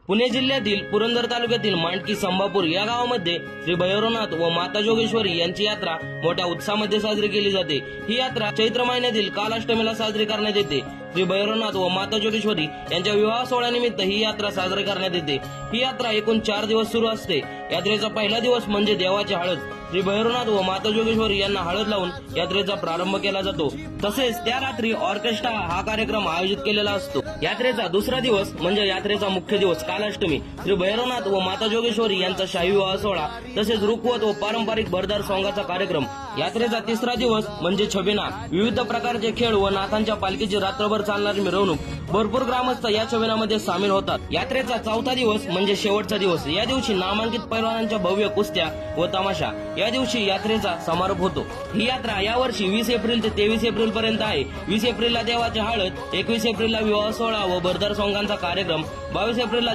पुणे जिल्ह्यातील पुरंदर तालुक्यातील मांडकी संभापूर या गावामध्ये श्री भैरवनाथ व माता जोगेश्वरी यांची यात्रा मोठ्या उत्साहामध्ये साजरी केली जाते। ही यात्रा चैत्र महिन्यातील कालाष्टमीला साजरी करण्यात येते। श्री भैरवनाथ व माता जोगेश्वरी यांच्या विवाह सोहळ्यानिमित्त ही यात्रा साजरी करण्यात येते। ही यात्रा एकूण 4 दिवस सुरू असते। यात्रेचा पहिला दिवस म्हणजे देवाची हळद। श्री भैरवनाथ व माता जोगेश्वरी यांना हळद लावून यात्रेचा प्रारंभ केला जातो। तसेच त्या रात्री ऑर्केस्ट्रा हा कार्यक्रम आयोजित केलेला असतो। यात्रेचा दुसरा दिवस म्हणजे यात्रेचा मुख्य दिवस कालाष्टमी। श्री भैरवनाथ व माता जोगेश्वरी यांचा शाही विवाह सोहळा तसेच रुखवत व पारंपरिक भरदार सोंगाचा कार्यक्रम। यात्रेचा तिसरा दिवस म्हणजे छबिना। विविध प्रकारचे खेळ व नाथांच्या पालखीची रात्रभर चालणारी मिरवणूक। भरपूर ग्रामस्थ या छबिनामध्ये सामील होतात। यात्रेचा चौथा दिवस म्हणजे शेवटचा दिवस। या दिवशी नामांकित पैलवानांच्या भव्य कुस्त्या व तमाशा। या दिवशी यात्रेचा समारोप होतो। ही यात्रा यावर्षी 20 एप्रिल ते 23 एप्रिल पर्यंत आहे। 20 एप्रिलला देवाची हळद, 21 एप्रिलला विवाह सोहळा व भरदार सोंगांचा कार्यक्रम, 22 एप्रिलला